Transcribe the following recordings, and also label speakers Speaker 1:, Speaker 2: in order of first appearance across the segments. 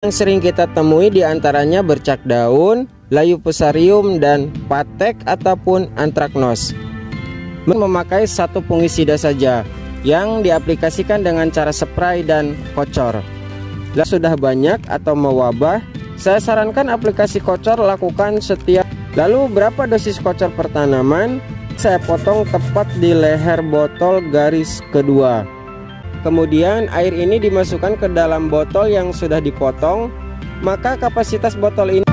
Speaker 1: Yang sering kita temui diantaranya bercak daun, layu fusarium, dan patek ataupun antraknos. Memakai satu fungisida saja yang diaplikasikan dengan cara spray dan kocor. Bila sudah banyak atau mewabah, saya sarankan aplikasi kocor lakukan setiap. Lalu berapa dosis kocor per tanaman? Saya potong tepat di leher botol garis kedua. Kemudian air ini dimasukkan ke dalam botol yang sudah dipotong. Maka kapasitas botol ini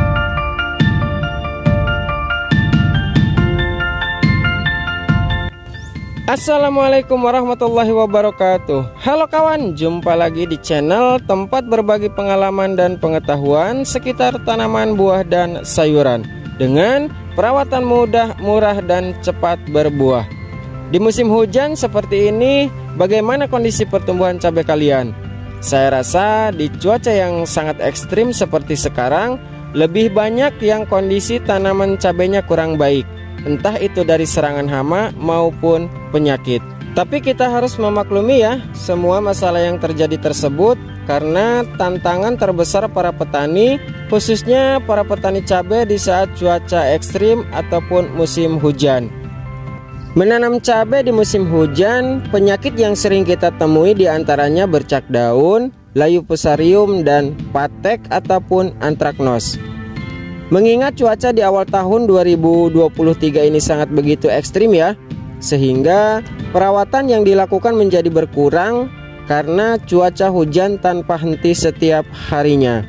Speaker 1: Assalamualaikum warahmatullahi wabarakatuh. Halo kawan, jumpa lagi di channel tempat berbagi pengalaman dan pengetahuan sekitar tanaman buah dan sayuran dengan perawatan mudah, murah, dan cepat berbuah. Di musim hujan seperti ini, bagaimana kondisi pertumbuhan cabai kalian? Saya rasa di cuaca yang sangat ekstrim seperti sekarang, lebih banyak yang kondisi tanaman cabainya kurang baik, entah itu dari serangan hama maupun penyakit. Tapi kita harus memaklumi ya, semua masalah yang terjadi tersebut karena tantangan terbesar para petani, khususnya para petani cabai di saat cuaca ekstrim ataupun musim hujan. Menanam cabai di musim hujan, penyakit yang sering kita temui diantaranya bercak daun, layu fusarium, dan patek ataupun antraknos. Mengingat cuaca di awal tahun 2023 ini sangat begitu ekstrim ya, sehingga perawatan yang dilakukan menjadi berkurang karena cuaca hujan tanpa henti setiap harinya.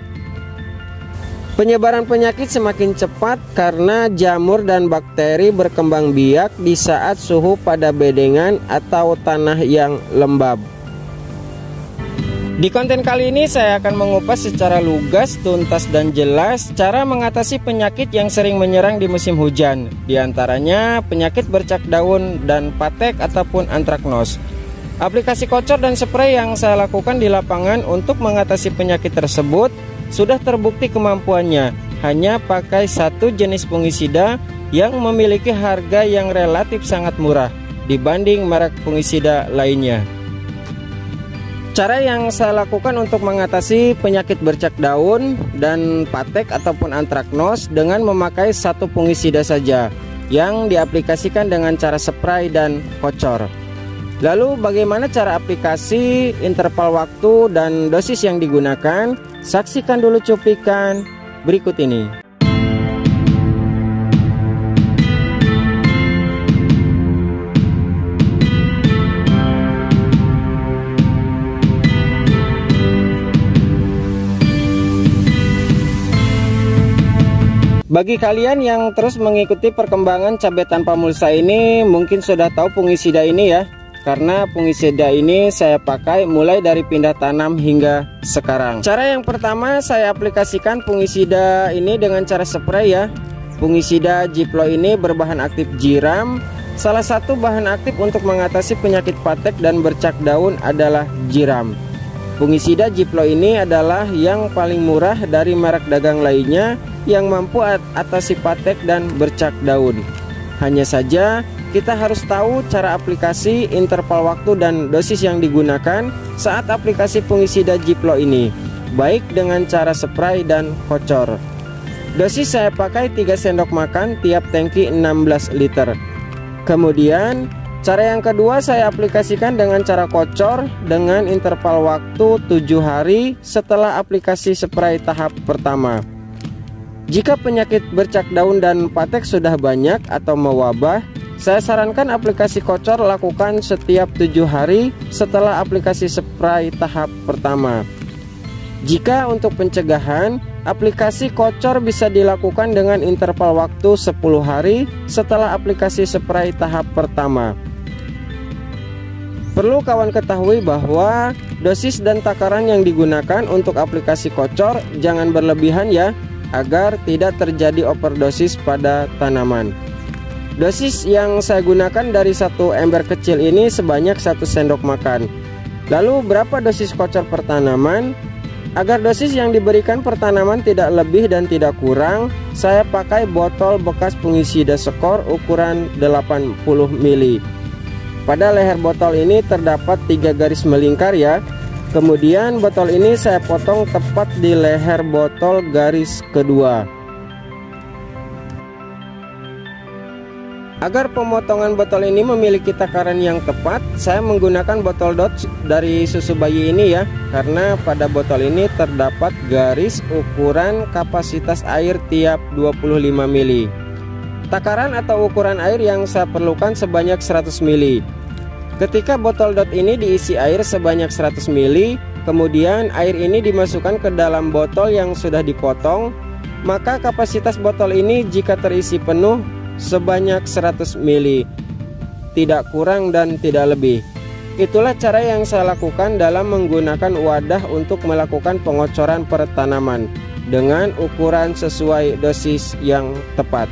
Speaker 1: Penyebaran penyakit semakin cepat karena jamur dan bakteri berkembang biak di saat suhu pada bedengan atau tanah yang lembab. Di konten kali ini saya akan mengupas secara lugas, tuntas, dan jelas cara mengatasi penyakit yang sering menyerang di musim hujan. Di antaranya penyakit bercak daun dan patek ataupun antraknos. Aplikasi kocor dan spray yang saya lakukan di lapangan untuk mengatasi penyakit tersebut sudah terbukti kemampuannya, hanya pakai satu jenis fungisida yang memiliki harga yang relatif sangat murah dibanding merek fungisida lainnya. Cara yang saya lakukan untuk mengatasi penyakit bercak daun dan patek ataupun antraknos dengan memakai satu fungisida saja yang diaplikasikan dengan cara spray dan kocor. Lalu bagaimana cara aplikasi, interval waktu, dan dosis yang digunakan? Saksikan dulu cuplikan berikut ini. Bagi kalian yang terus mengikuti perkembangan cabai tanpa mulsa ini, mungkin sudah tahu fungisida ini ya. Karena fungisida ini saya pakai mulai dari pindah tanam hingga sekarang. Cara yang pertama, saya aplikasikan fungisida ini dengan cara spray ya. Fungisida Giplo ini berbahan aktif jiram. Salah satu bahan aktif untuk mengatasi penyakit patek dan bercak daun adalah jiram. Fungisida Giplo ini adalah yang paling murah dari merek dagang lainnya yang mampu atasi patek dan bercak daun. Hanya saja kita harus tahu cara aplikasi, interval waktu, dan dosis yang digunakan saat aplikasi fungisida Giplo ini, baik dengan cara spray dan kocor. Dosis saya pakai 3 sendok makan tiap tangki 16 liter. Kemudian cara yang kedua saya aplikasikan dengan cara kocor dengan interval waktu 7 hari setelah aplikasi spray tahap pertama. Jika penyakit bercak daun dan patek sudah banyak atau mewabah, saya sarankan aplikasi kocor lakukan setiap 7 hari setelah aplikasi spray tahap pertama. Jika untuk pencegahan, aplikasi kocor bisa dilakukan dengan interval waktu 10 hari setelah aplikasi spray tahap pertama. Perlu kawan ketahui bahwa dosis dan takaran yang digunakan untuk aplikasi kocor jangan berlebihan ya, agar tidak terjadi overdosis pada tanaman. Dosis yang saya gunakan dari satu ember kecil ini sebanyak 1 sendok makan. Lalu berapa dosis kocor per tanaman? Agar dosis yang diberikan per tanaman tidak lebih dan tidak kurang, saya pakai botol bekas fungisida skor ukuran 80 ml. Pada leher botol ini terdapat 3 garis melingkar ya. Kemudian botol ini saya potong tepat di leher botol garis kedua. Agar pemotongan botol ini memiliki takaran yang tepat, saya menggunakan botol Dodge dari susu bayi ini ya, karena pada botol ini terdapat garis ukuran kapasitas air tiap 25 ml. Takaran atau ukuran air yang saya perlukan sebanyak 100 ml. Ketika botol Dodge ini diisi air sebanyak 100 ml, kemudian air ini dimasukkan ke dalam botol yang sudah dipotong, maka kapasitas botol ini jika terisi penuh sebanyak 100 ml, tidak kurang dan tidak lebih. Itulah cara yang saya lakukan dalam menggunakan wadah untuk melakukan pengocoran per tanaman dengan ukuran sesuai dosis yang tepat.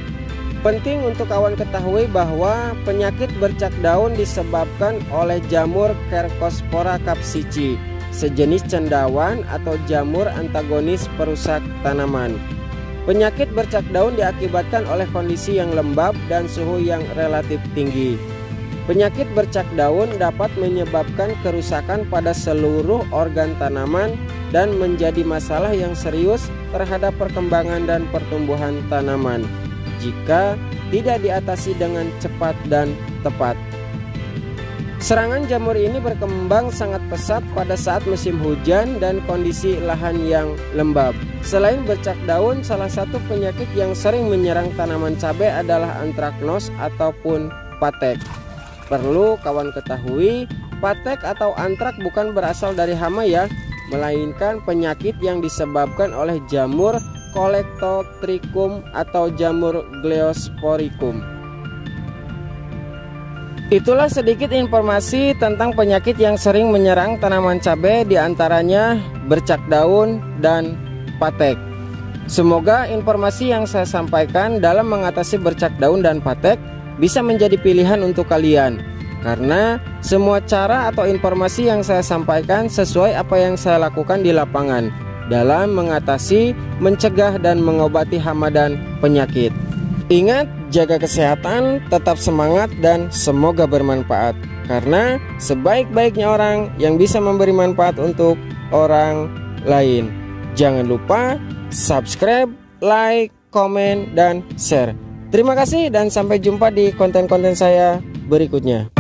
Speaker 1: Penting untuk kawan ketahui bahwa penyakit bercak daun disebabkan oleh jamur Cercospora capsici, sejenis cendawan atau jamur antagonis perusak tanaman. Penyakit bercak daun diakibatkan oleh kondisi yang lembab dan suhu yang relatif tinggi. Penyakit bercak daun dapat menyebabkan kerusakan pada seluruh organ tanaman dan menjadi masalah yang serius terhadap perkembangan dan pertumbuhan tanaman jika tidak diatasi dengan cepat dan tepat. Serangan jamur ini berkembang sangat pesat pada saat musim hujan dan kondisi lahan yang lembab. Selain bercak daun, salah satu penyakit yang sering menyerang tanaman cabai adalah antraknos ataupun patek. Perlu kawan ketahui, patek atau antrak bukan berasal dari hama ya, melainkan penyakit yang disebabkan oleh jamur Colectotrichum atau jamur Gliosporicum. Itulah sedikit informasi tentang penyakit yang sering menyerang tanaman cabai, diantaranya bercak daun dan patek. Semoga informasi yang saya sampaikan dalam mengatasi bercak daun dan patek bisa menjadi pilihan untuk kalian, karena semua cara atau informasi yang saya sampaikan sesuai apa yang saya lakukan di lapangan dalam mengatasi, mencegah dan mengobati hama dan penyakit. Ingat, jaga kesehatan, tetap semangat dan semoga bermanfaat, karena sebaik-baiknya orang yang bisa memberi manfaat untuk orang lain. Jangan lupa subscribe, like, komen, dan share. Terima kasih dan sampai jumpa di konten-konten saya berikutnya.